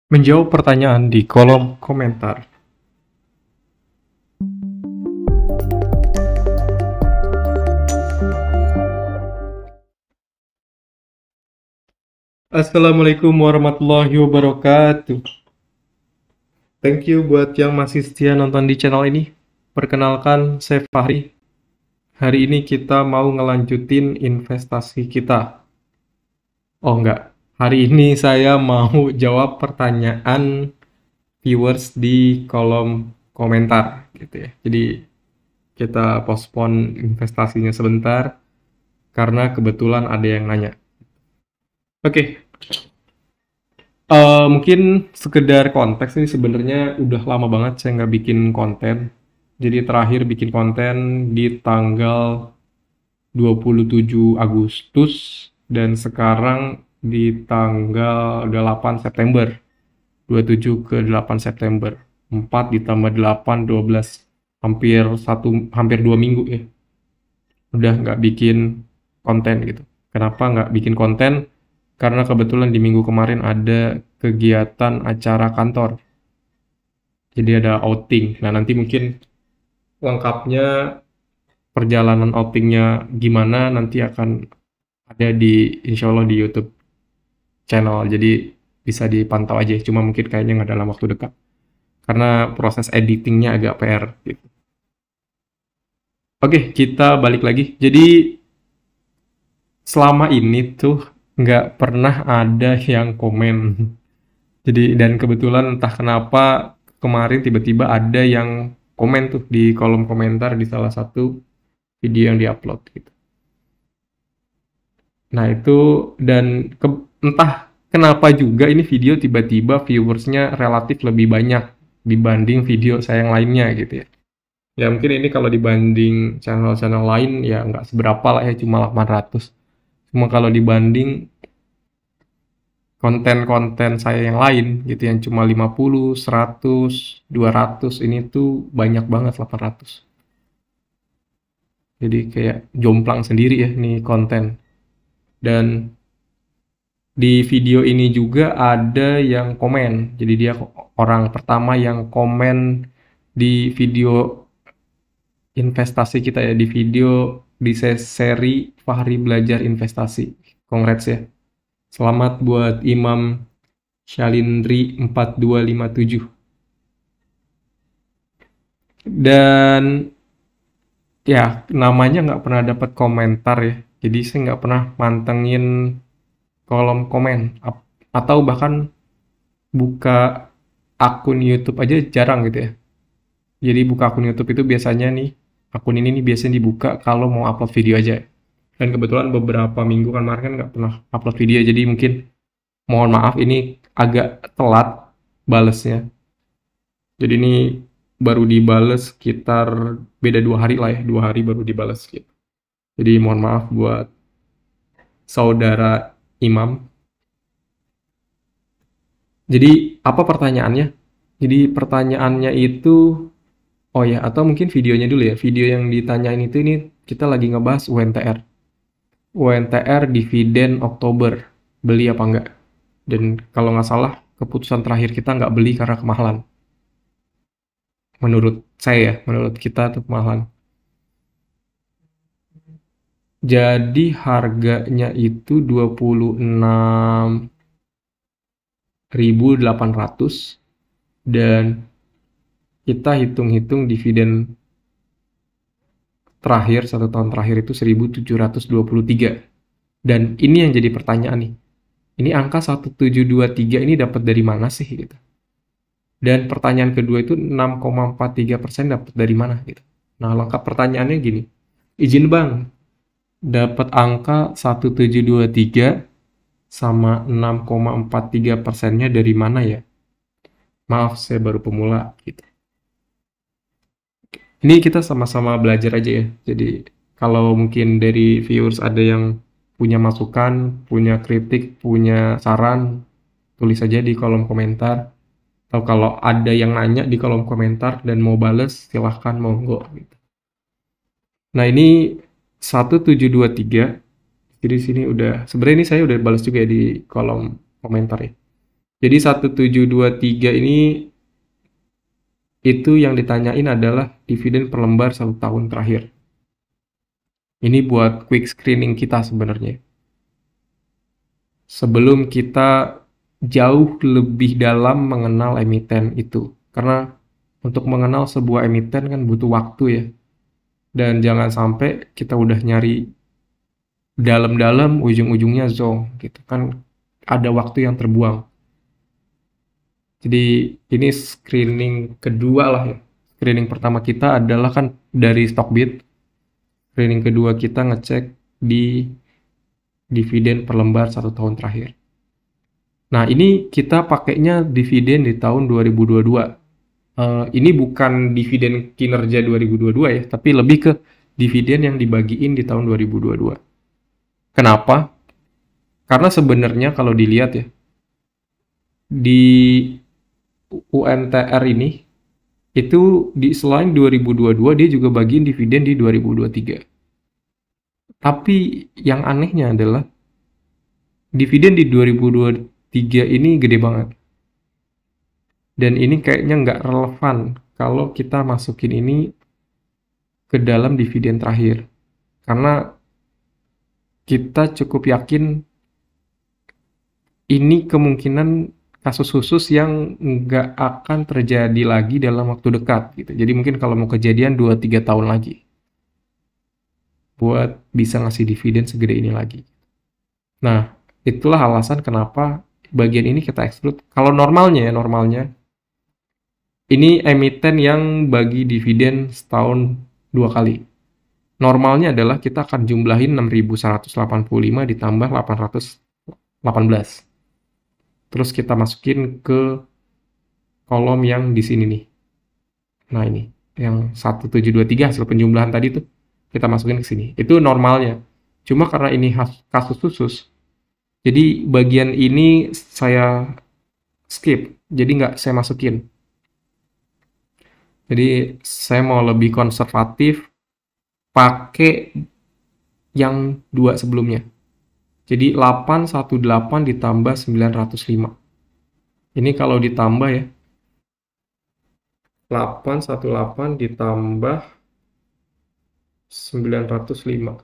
Menjawab pertanyaan di kolom komentar. Assalamualaikum warahmatullahi wabarakatuh. Thank you buat yang masih setia nonton di channel ini. Perkenalkan, saya Fahri. Hari ini kita mau ngelanjutin investasi kita. Oh enggak, hari ini saya mau jawab pertanyaan viewers di kolom komentar gitu ya. Jadi kita postpone investasinya sebentar karena kebetulan ada yang nanya. Oke, mungkin sekedar konteks ini sebenarnya udah lama banget saya nggak bikin konten. Jadi terakhir bikin konten di tanggal 27 Agustus dan sekarang di tanggal 8 September. 27 ke 8 September. 4 ditambah 8, 12. Hampir 2 minggu ya. Udah nggak bikin konten gitu. Kenapa nggak bikin konten? Karena kebetulan di minggu kemarin ada kegiatan acara kantor. Jadi ada outing. Nah, nanti mungkin lengkapnya perjalanan outingnya gimana nanti akan ada di insya Allah di YouTube channel. Jadi bisa dipantau aja. Cuma mungkin kayaknya nggak dalam waktu dekat. Karena proses editingnya agak PR gitu. Oke, kita balik lagi. Jadi selama ini tuh nggak pernah ada yang komen. Jadi dan kebetulan entah kenapa kemarin tiba-tiba ada yang komen tuh di kolom komentar di salah satu video yang diupload gitu. Nah itu dan entah kenapa juga ini video tiba-tiba viewersnya relatif lebih banyak dibanding video saya yang lainnya gitu ya. Ya mungkin ini kalau dibanding channel-channel lain ya nggak seberapa lah ya, cuma 800. Cuma kalau dibanding konten-konten saya yang lain gitu yang cuma 50, 100, 200 ini tuh banyak banget 800. Jadi kayak jomplang sendiri ya nih konten. Dan di video ini juga ada yang komen. Jadi dia orang pertama yang komen di video investasi kita ya, di video di seri Fahri Belajar Investasi. Congrats ya. Selamat buat Imam Shalindri 4257. Dan ya namanya nggak pernah dapat komentar ya. Jadi saya nggak pernah mantengin kolom komen. Atau bahkan buka akun YouTube aja jarang gitu ya. Jadi buka akun YouTube itu biasanya nih, akun ini nih biasanya dibuka kalau mau upload video aja. Dan kebetulan beberapa minggu kan kemarin kan nggak pernah upload video, jadi mungkin mohon maaf ini agak telat balesnya. Jadi ini baru dibales sekitar beda 2 hari lah ya, 2 hari baru dibales gitu. Jadi mohon maaf buat saudara Imam. Jadi apa pertanyaannya? Jadi pertanyaannya itu, oh ya, atau mungkin videonya dulu ya. Video yang ditanyain itu ini kita lagi ngebahas UNTR. UNTR dividen Oktober. Beli apa enggak? Dan kalau nggak salah, keputusan terakhir kita nggak beli karena kemahalan. Menurut saya ya, menurut kita itu kemahalan. Jadi harganya itu 26.800 dan kita hitung-hitung dividen terakhir, 1 tahun terakhir itu 1.723. Dan ini yang jadi pertanyaan nih. Ini angka 1723 ini dapat dari mana sih gitu. Dan pertanyaan kedua itu 6,43% dapat dari mana gitu. Nah, lengkap pertanyaannya gini. Izin Bang, dapat angka 1723 sama 6,43%-nya dari mana ya? Maaf, saya baru pemula gitu. Ini kita sama-sama belajar aja ya. Jadi kalau mungkin dari viewers ada yang punya masukan, punya kritik, punya saran, tulis aja di kolom komentar. Atau kalau ada yang nanya di kolom komentar dan mau bales, silahkan monggo gitu. Nah ini 1723. Jadi sini udah, sebenarnya ini saya udah balas juga ya di kolom komentar ya. Jadi 1723 ini itu yang ditanyain adalah dividen per lembar 1 tahun terakhir. Ini buat quick screening kita sebenarnya. Sebelum kita jauh lebih dalam mengenal emiten itu. Karena untuk mengenal sebuah emiten kan butuh waktu ya. Dan jangan sampai kita udah nyari dalam-dalam ujung-ujungnya zonk gitu kan, ada waktu yang terbuang. Jadi ini screening kedua lah ya. Screening pertama kita adalah kan dari Stockbit. Screening kedua kita ngecek di dividen per lembar 1 tahun terakhir. Nah, ini kita pakainya dividen di tahun 2022. Ini bukan dividen kinerja 2022 ya, tapi lebih ke dividen yang dibagiin di tahun 2022. Kenapa? Karena sebenarnya kalau dilihat ya, di UNTR ini, itu di selain 2022, dia juga bagiin dividen di 2023. Tapi yang anehnya adalah, dividen di 2023 ini gede banget. Dan ini kayaknya nggak relevan kalau kita masukin ini ke dalam dividen terakhir. Karena kita cukup yakin ini kemungkinan kasus khusus yang nggak akan terjadi lagi dalam waktu dekat gitu. Jadi mungkin kalau mau kejadian 2-3 tahun lagi buat bisa ngasih dividen segede ini lagi. Nah, itulah alasan kenapa bagian ini kita exclude. Kalau normalnya ya, normalnya ini emiten yang bagi dividen setahun 2 kali. Normalnya adalah kita akan jumlahin 6.185 ditambah 818. Terus kita masukin ke kolom yang di sini nih. Nah ini, yang 1723 hasil penjumlahan tadi tuh kita masukin ke sini. Itu normalnya. Cuma karena ini kasus khusus, jadi bagian ini saya skip. Jadi nggak saya masukin. Jadi saya mau lebih konservatif pakai yang dua sebelumnya. Jadi 818 ditambah 905. Ini kalau ditambah ya, 818 ditambah 905.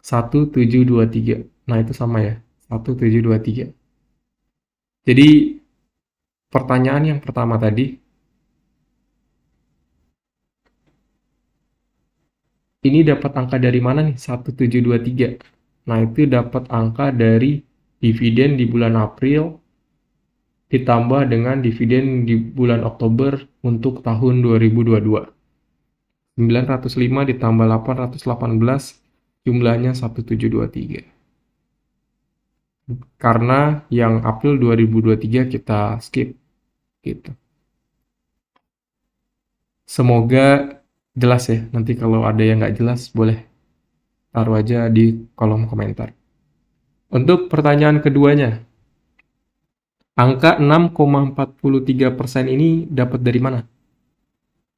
1723. Nah, itu sama ya. 1723. Jadi pertanyaan yang pertama tadi, ini dapat angka dari mana nih? 1723. Nah, itu dapat angka dari dividen di bulan April ditambah dengan dividen di bulan Oktober untuk tahun 2022. 905 ditambah 818 jumlahnya 1723. Karena yang April 2023 kita skip gitu. Semoga jelas ya. Nanti kalau ada yang nggak jelas boleh taruh aja di kolom komentar. Untuk pertanyaan keduanya, angka 6,43% ini dapat dari mana?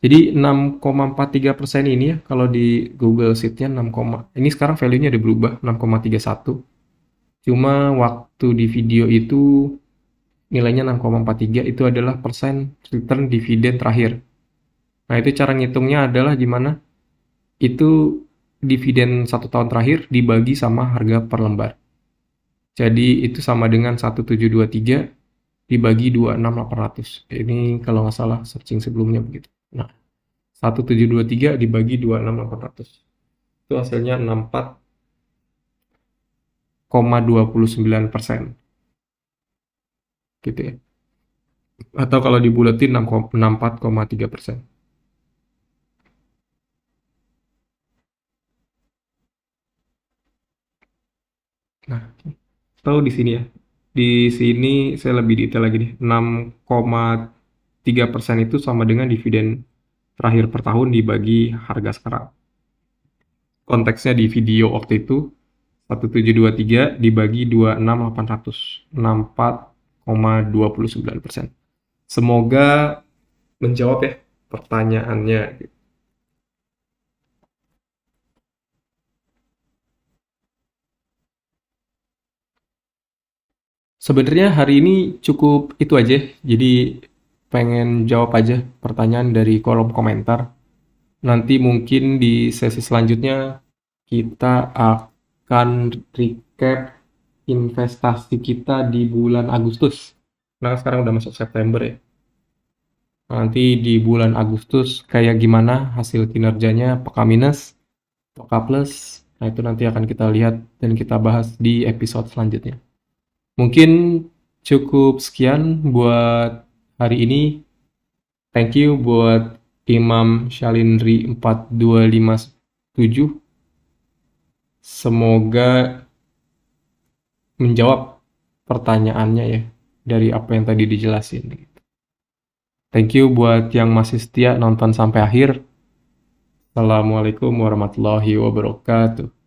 Jadi 6,43% ini ya, kalau di Google Sheet-nya 6, ini sekarang value-nya udah berubah 6,31. Cuma waktu di video itu nilainya 6,43, itu adalah persen return dividen terakhir. Nah, itu cara ngitungnya adalah gimana? Itu dividen 1 tahun terakhir dibagi sama harga per lembar. Jadi itu sama dengan 1723 dibagi 26.800. Ini kalau nggak salah searching sebelumnya begitu. Nah, 1723 dibagi 26.800. Itu hasilnya 64,29%. Gitu ya. Atau kalau dibulatin 64,3%. Nah, tahu di sini ya. Di sini saya lebih detail lagi nih. 6,3% itu sama dengan dividen terakhir per tahun dibagi harga sekarang. Konteksnya di video waktu itu 1723 dibagi 26.800, 64,29%. Semoga menjawab ya pertanyaannya. Sebenarnya hari ini cukup itu aja. Jadi pengen jawab aja pertanyaan dari kolom komentar. Nanti mungkin di sesi selanjutnya kita akan recap investasi kita di bulan Agustus. Nah, sekarang udah masuk September ya. Nanti di bulan Agustus kayak gimana hasil kinerjanya, apakah minus, apakah plus. Nah, itu nanti akan kita lihat dan kita bahas di episode selanjutnya. Mungkin cukup sekian buat hari ini. Thank you buat Imam Shalindri 4257. Semoga menjawab pertanyaannya ya dari apa yang tadi dijelasin. Thank you buat yang masih setia nonton sampai akhir. Assalamualaikum warahmatullahi wabarakatuh.